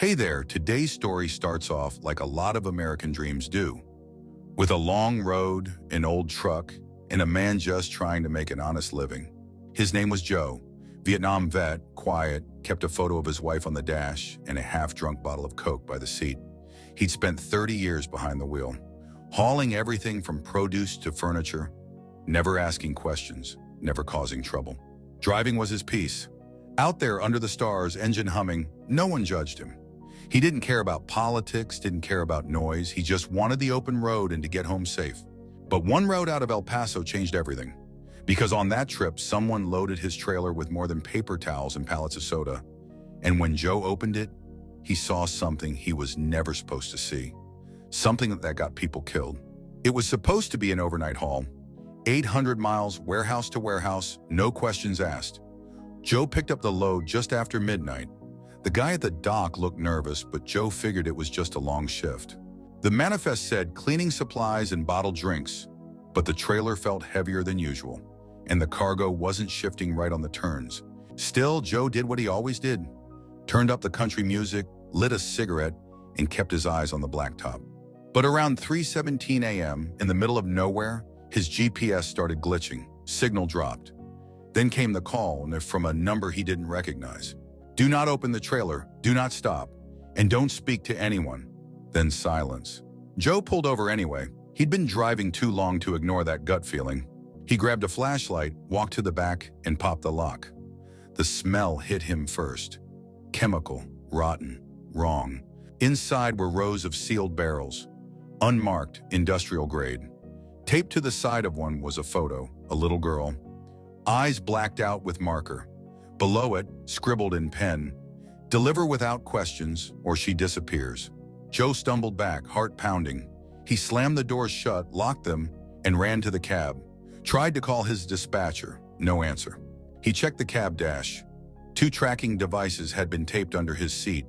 Hey there, today's story starts off like a lot of American dreams do, with a long road, an old truck, and a man just trying to make an honest living. His name was Joe, Vietnam vet, quiet, kept a photo of his wife on the dash and a half-drunk bottle of Coke by the seat. He'd spent 30 years behind the wheel, hauling everything from produce to furniture, never asking questions, never causing trouble. Driving was his peace. Out there under the stars, engine humming, no one judged him. He didn't care about politics, didn't care about noise. He just wanted the open road and to get home safe. But one road out of El Paso changed everything. Because on that trip, someone loaded his trailer with more than paper towels and pallets of soda. And when Joe opened it, he saw something he was never supposed to see. Something that got people killed. It was supposed to be an overnight haul. 800 miles, warehouse to warehouse, no questions asked. Joe picked up the load just after midnight. The guy at the dock looked nervous, but Joe figured it was just a long shift. The manifest said cleaning supplies and bottled drinks, but the trailer felt heavier than usual, and the cargo wasn't shifting right on the turns. Still, Joe did what he always did. Turned up the country music, lit a cigarette, and kept his eyes on the blacktop. But around 3:17 a.m., in the middle of nowhere, his GPS started glitching. Signal dropped. Then came the call from a number he didn't recognize. Do not open the trailer, do not stop, and don't speak to anyone. Then silence. Joe pulled over anyway. He'd been driving too long to ignore that gut feeling. He grabbed a flashlight, walked to the back, and popped the lock. The smell hit him first. Chemical, rotten, wrong. Inside were rows of sealed barrels, unmarked, industrial grade. Taped to the side of one was a photo, a little girl, eyes blacked out with marker. Below it, scribbled in pen, "Deliver without questions or she disappears." Joe stumbled back, heart pounding. He slammed the doors shut, locked them, and ran to the cab. Tried to call his dispatcher, no answer. He checked the cab dash. 2 tracking devices had been taped under his seat.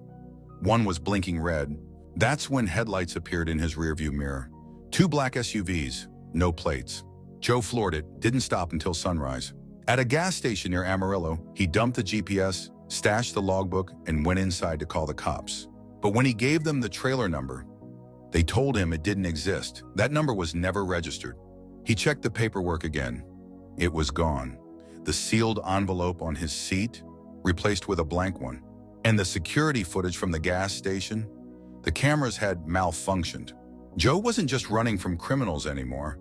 One was blinking red. That's when headlights appeared in his rearview mirror. 2 black SUVs, no plates. Joe floored it, didn't stop until sunrise. At a gas station near Amarillo, he dumped the GPS, stashed the logbook, and went inside to call the cops. But when he gave them the trailer number, they told him it didn't exist. That number was never registered. He checked the paperwork again. It was gone. The sealed envelope on his seat replaced with a blank one. And the security footage from the gas station, the cameras had malfunctioned. Joe wasn't just running from criminals anymore.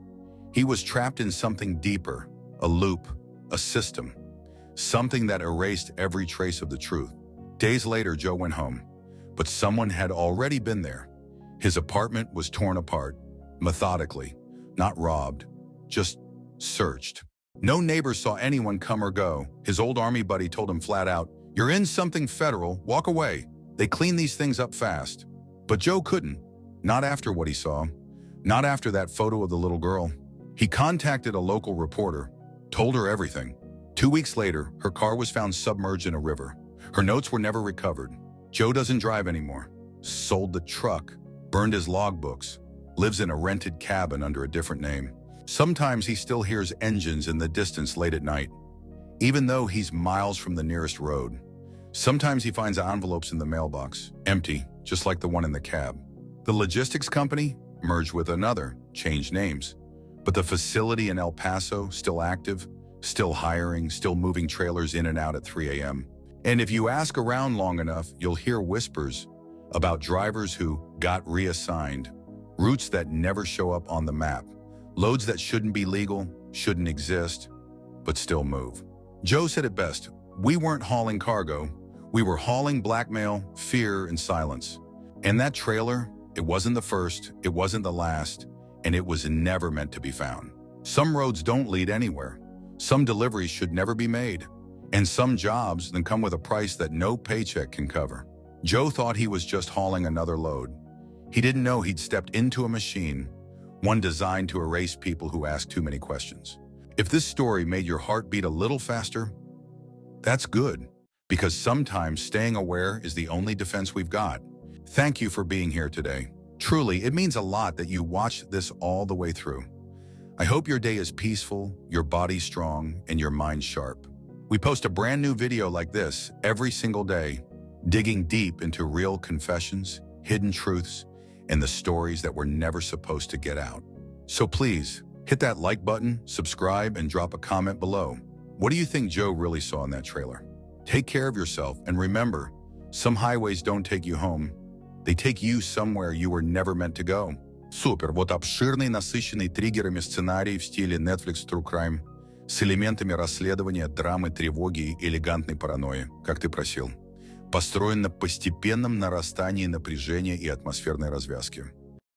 He was trapped in something deeper, a loop, a system, something that erased every trace of the truth. Days later, Joe went home, but someone had already been there. His apartment was torn apart, methodically, not robbed, just searched. No neighbors saw anyone come or go. His old army buddy told him flat out, "You're in something federal, walk away. They clean these things up fast." But Joe couldn't, not after what he saw, not after that photo of the little girl. He contacted a local reporter, told her everything. 2 weeks later, her car was found submerged in a river. Her notes were never recovered. Joe doesn't drive anymore. Sold the truck, burned his logbooks, lives in a rented cabin under a different name. Sometimes he still hears engines in the distance late at night, even though he's miles from the nearest road. Sometimes he finds envelopes in the mailbox, empty, just like the one in the cab. The logistics company merged with another, changed names. But the facility in El Paso, still active, still hiring, still moving trailers in and out at 3 a.m. And if you ask around long enough, you'll hear whispers about drivers who got reassigned, routes that never show up on the map, loads that shouldn't be legal, shouldn't exist, but still move. Joe said it best, "We weren't hauling cargo, we were hauling blackmail, fear, and silence." And that trailer, it wasn't the first, it wasn't the last, and it was never meant to be found. Some roads don't lead anywhere. Some deliveries should never be made. And some jobs then come with a price that no paycheck can cover. Joe thought he was just hauling another load. He didn't know he'd stepped into a machine, one designed to erase people who ask too many questions. If this story made your heart beat a little faster, that's good, because sometimes staying aware is the only defense we've got. Thank you for being here today. Truly, it means a lot that you watched this all the way through. I hope your day is peaceful, your body strong, and your mind sharp. We post a brand new video like this every single day. digging deep into real confessions, hidden truths, and the stories that were never supposed to get out. So please, hit that like button, subscribe, and drop a comment below. What do you think Joe really saw in that trailer? Take care of yourself, and remember, some highways don't take you home. They take you somewhere you were never meant to go. Супер, вот обширный, насыщенный триггерами сценарий в стиле Netflix True Crime с элементами расследования, драмы, тревоги и элегантной паранойи, как ты просил. Построен на постепенном нарастании напряжения и атмосферной развязки.